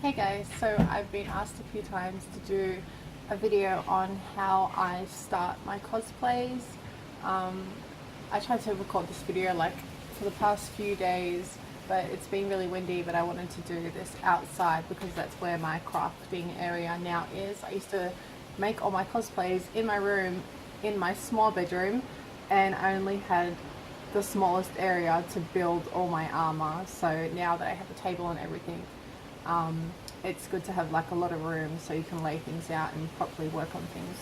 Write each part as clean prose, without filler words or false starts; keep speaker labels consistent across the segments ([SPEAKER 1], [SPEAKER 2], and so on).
[SPEAKER 1] Hey guys, so I've been asked a few times to do a video on how I start my cosplays. I tried to record this video like for the past few days, but it's been really windy, but I wanted to do this outside because that's where my crafting area now is. I used to make all my cosplays in my room, in my small bedroom, and I only had the smallest area to build all my armor. So now that I have a table and everything, it's good to have like a lot of room so you can lay things out and properly work on things.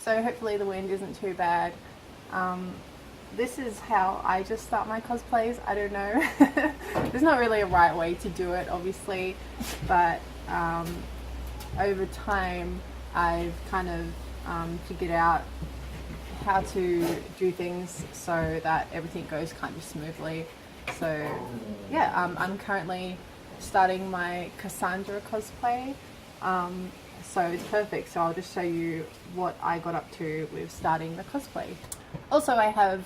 [SPEAKER 1] So hopefully the wind isn't too bad. This is how I just start my cosplays. I don't know. There's not really a right way to do it, obviously, but over time I've kind of figured out how to do things so that everything goes kind of smoothly. So yeah, I'm currently starting my Cassandra cosplay, so it's perfect. So I'll just show you what I got up to with starting the cosplay. Also, I have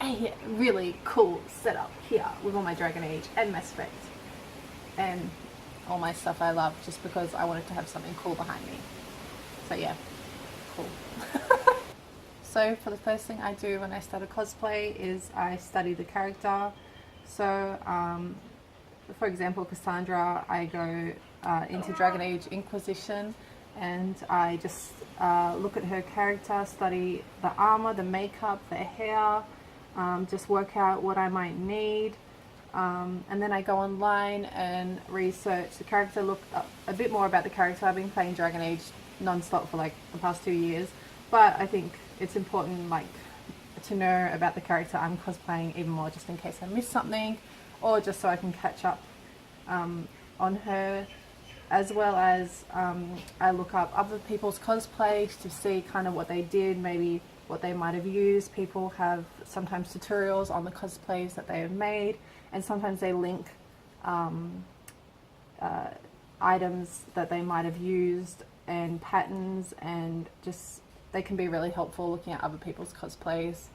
[SPEAKER 1] a really cool setup here with all my Dragon Age and Mass Effect and all my stuff I love, just because I wanted to have something cool behind me. So yeah, cool. So for the first thing I do when I start a cosplay is I study the character. So for example, Cassandra, I go into Dragon Age Inquisition and I just look at her character, study the armor, the makeup, the hair, just work out what I might need, and then I go online and research the character, look up a bit more about the character. I've been playing Dragon Age non-stop for like the past 2 years, but I think it's important like to know about the character I'm cosplaying even more, just in case I miss something, or just so I can catch up on her, as well as I look up other people's cosplays to see kind of what they did, maybe what they might have used. People have sometimes tutorials on the cosplays that they have made, and sometimes they link items that they might have used and patterns, and just they can be really helpful looking at other people's cosplays,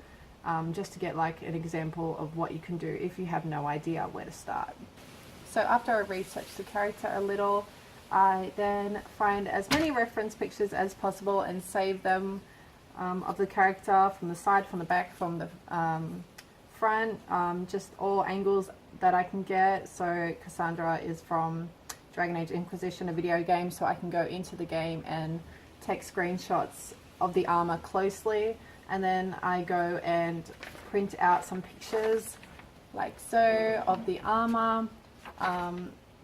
[SPEAKER 1] just to get like an example of what you can do if you have no idea where to start. So after I research the character a little, I then find as many reference pictures as possible and save them of the character, from the side, from the back, from the front, just all angles that I can get. So Cassandra is from Dragon Age Inquisition, a video game, so I can go into the game and take screenshots of the armor closely, and then I go and print out some pictures like so of the armor,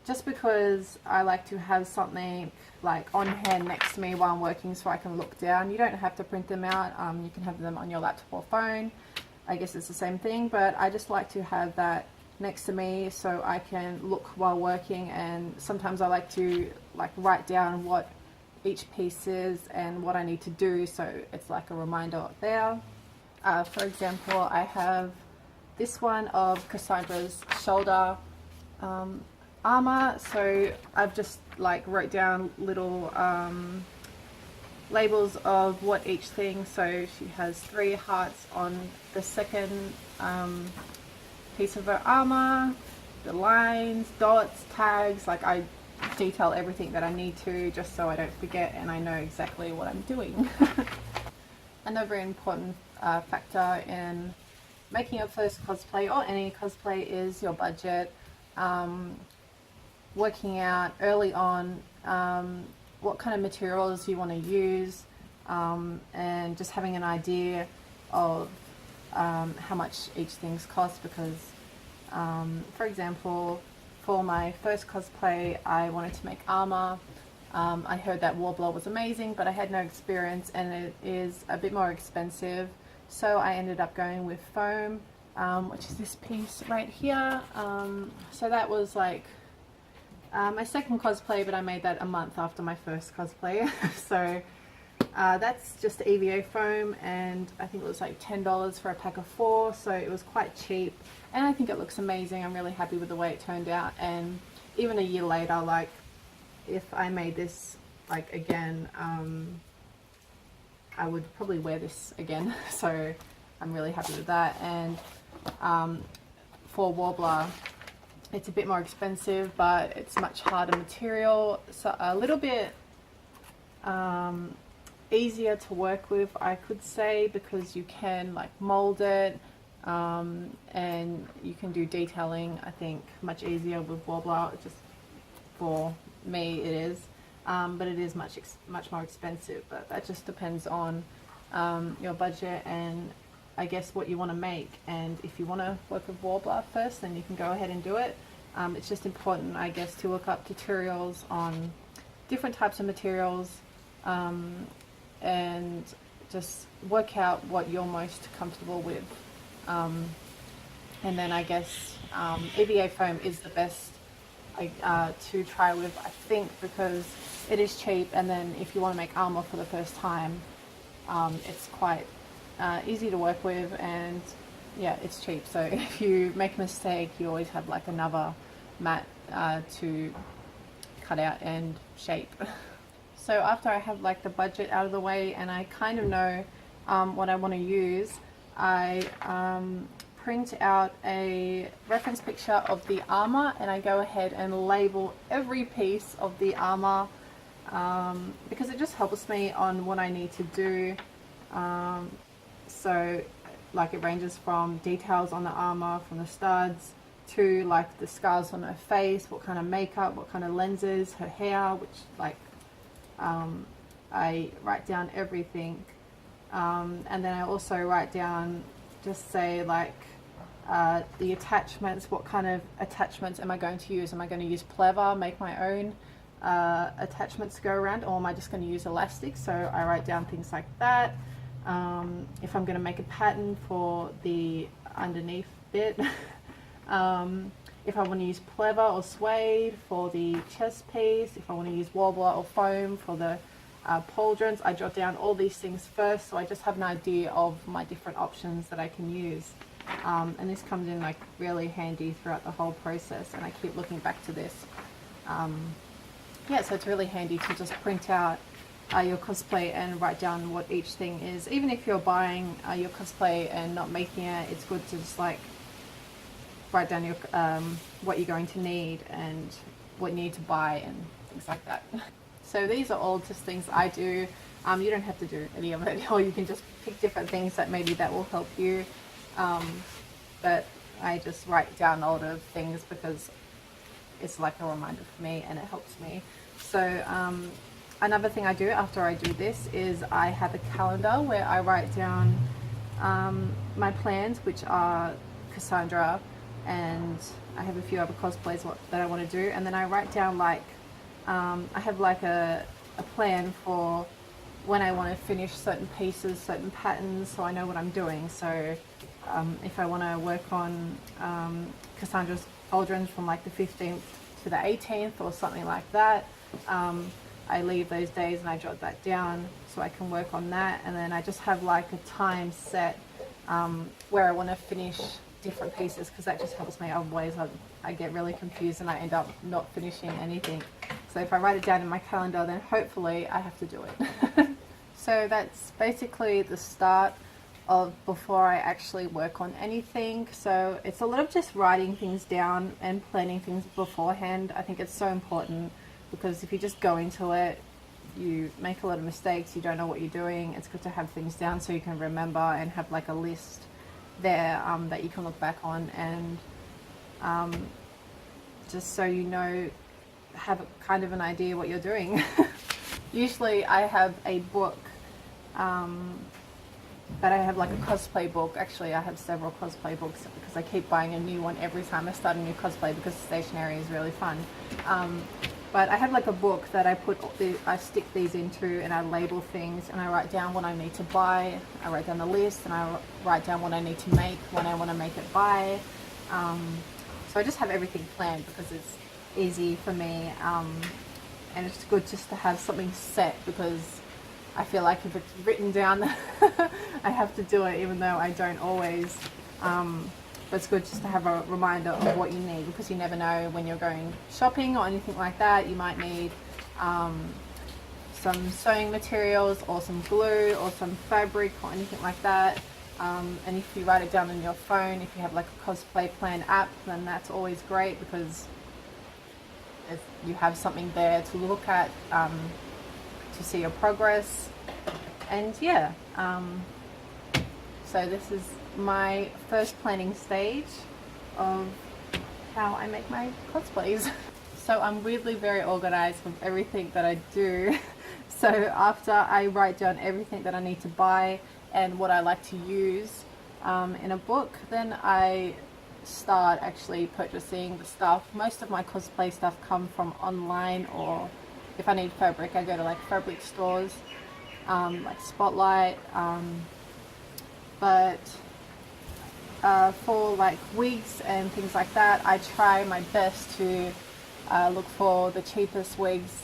[SPEAKER 1] just because I like to have something like on hand next to me while I'm working so I can look down. You don't have to print them out, you can have them on your laptop or phone. I guess it's the same thing, but I just like to have that next to me so I can look while working, and sometimes I like to like write down what each piece is and what I need to do, so it's like a reminder there. For example, I have this one of Cassandra's shoulder armor, so I've just like wrote down little labels of what each thing. So she has 3 hearts on the second piece of her armor, the lines, dots, tags, like I detail everything that I need to, just so I don't forget and I know exactly what I'm doing. Another important factor in making your first cosplay or any cosplay is your budget. Working out early on what kind of materials you want to use, and just having an idea of how much each thing's cost, because for example, for my first cosplay I wanted to make armor. I heard that Warbler was amazing, but I had no experience and it is a bit more expensive, so I ended up going with foam, which is this piece right here. So that was like my second cosplay, but I made that a month after my first cosplay. So that's just EVA foam, and I think it was like $10 for a pack of 4, so it was quite cheap, and I think it looks amazing. I'm really happy with the way it turned out, and even a year later, like if I made this like again, I would probably wear this again. So I'm really happy with that. And for Warbler, it's a bit more expensive, but it's much harder material, so a little bit easier to work with, I could say, because you can like mold it, and you can do detailing, I think, much easier with Worbla. Just for me it is, but it is much more expensive. But that just depends on your budget and I guess what you want to make. And if you want to work with Worbla first, then you can go ahead and do it. It's just important, I guess, to look up tutorials on different types of materials, and just work out what you're most comfortable with. And then I guess EVA foam is the best to try with, I think, because it is cheap, and then if you want to make armor for the first time, it's quite easy to work with, and yeah, it's cheap. So if you make a mistake, you always have like another mat to cut out and shape. So after I have like the budget out of the way and I kind of know what I want to use, I print out a reference picture of the armor, and I go ahead and label every piece of the armor, because it just helps me on what I need to do. So like it ranges from details on the armor, from the studs, to like the scars on her face, what kind of makeup, what kind of lenses, her hair, which like I write down everything. And then I also write down, just say like the attachments, what kind of attachments am I going to use? Am I going to use pleather, make my own attachments to go around, or am I just going to use elastic? So I write down things like that. If I'm going to make a pattern for the underneath bit, if I want to use pleather or suede for the chest piece, if I want to use Worbla or foam for the pauldrons, I jot down all these things first, so I just have an idea of my different options that I can use. And this comes in like really handy throughout the whole process, and I keep looking back to this. Yeah, so it's really handy to just print out your cosplay and write down what each thing is. Even if you're buying your cosplay and not making it, it's good to just like write down your what you're going to need and what you need to buy and things like that. So these are all just things I do. You don't have to do any of it, or you can just pick different things that maybe that will help you. But I just write down a lot of things because it's like a reminder for me and it helps me. So another thing I do after I do this is I have a calendar where I write down my plans, which are Cassandra, and I have a few other cosplays that I want to do, and then I write down like I have like a plan for when I want to finish certain pieces, certain patterns, so I know what I'm doing. So if I want to work on Cassandra's pauldrons from like the 15th to the 18th or something like that, I leave those days and I jot that down so I can work on that. And then I just have like a time set where I want to finish different pieces, because that just helps me. Otherwise I get really confused and I end up not finishing anything. So if I write it down in my calendar, then hopefully I have to do it. So that's basically the start of before I actually work on anything. So it's a lot of just writing things down and planning things beforehand. I think it's so important, because if you just go into it, you make a lot of mistakes, you don't know what you're doing. It's good to have things down so you can remember and have like a list there that you can look back on, and just so you know, have a kind of an idea what you're doing. Usually I have a book, but I have like a cosplay book. Actually, I have several cosplay books because I keep buying a new one every time I start a new cosplay, because stationery is really fun. But I have like a book that I stick these into, and I label things, and I write down what I need to buy. I write down the list, and I write down what I need to make, when I want to make it by. So I just have everything planned because it's easy for me, and it's good just to have something set, because I feel like if it's written down, I have to do it, even though I don't always. But it's good just to have a reminder of what you need, because you never know when you're going shopping or anything like that. You might need some sewing materials or some glue or some fabric or anything like that. And if you write it down on your phone, if you have like a cosplay plan app, then that's always great, because if you have something there to look at, to see your progress. And yeah, so this is my first planning stage of how I make my cosplays. So I'm weirdly very organized with everything that I do. So after I write down everything that I need to buy and what I like to use in a book, then I start actually purchasing the stuff. Most of my cosplay stuff come from online, or if I need fabric, I go to like fabric stores, like Spotlight. But for like wigs and things like that, I try my best to look for the cheapest wigs.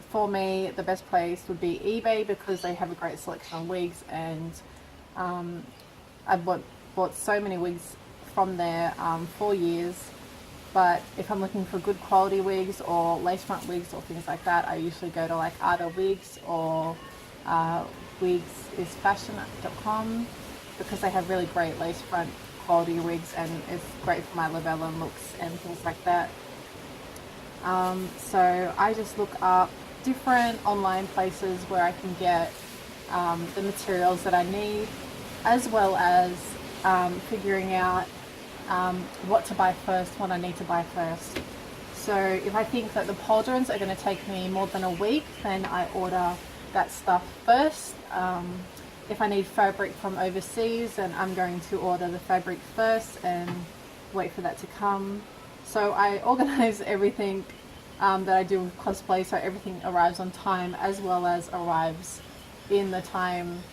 [SPEAKER 1] For me, the best place would be eBay, because they have a great selection of wigs, and I've bought so many wigs from there for years. But if I'm looking for good quality wigs or lace front wigs or things like that, I usually go to like Ada Wigs or wigsisfashion.com, because they have really great lace front quality wigs, and it's great for my Lavella looks and things like that. So I just look up different online places where I can get the materials that I need, as well as figuring out what to buy first, what I need to buy first. So if I think that the pauldrons are going to take me more than a week, then I order that stuff first. If I need fabric from overseas, then I'm going to order the fabric first and wait for that to come. So I organize everything that I do with cosplay, so everything arrives on time, as well as arrives in the time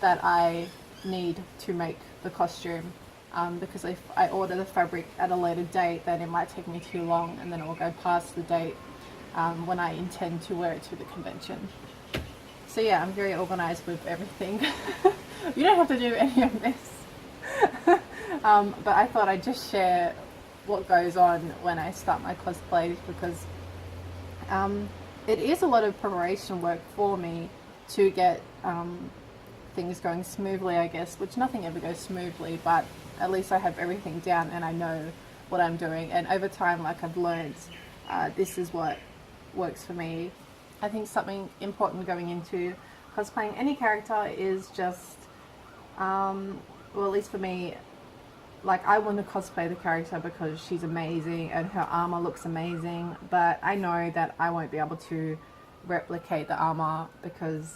[SPEAKER 1] that I need to make the costume. Because if I order the fabric at a later date, then it might take me too long, and then it will go past the date when I intend to wear it to the convention. So yeah, I'm very organized with everything. You don't have to do any of this. But I thought I'd just share what goes on when I start my cosplays, because it is a lot of preparation work for me to get things going smoothly, I guess, which nothing ever goes smoothly, but at least I have everything down and I know what I'm doing. And over time, like, I've learned this is what works for me. I think something important going into cosplaying any character is just, well, at least for me, like, I want to cosplay the character because she's amazing and her armor looks amazing, but I know that I won't be able to replicate the armor because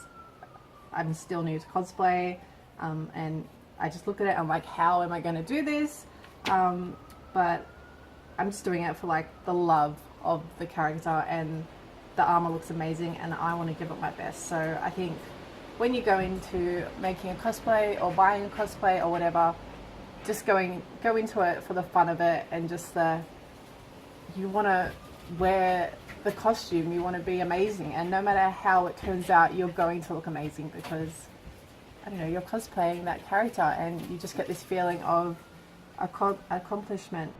[SPEAKER 1] I'm still new to cosplay, and I just look at it, I'm like, how am I going to do this? But I'm just doing it for like the love of the character, and the armor looks amazing and I want to give it my best. So I think when you go into making a cosplay or buying a cosplay or whatever, just go into it for the fun of it, and just you want to wear the costume, you want to be amazing, and no matter how it turns out, you're going to look amazing, because I don't know, you're cosplaying that character and you just get this feeling of accomplishment.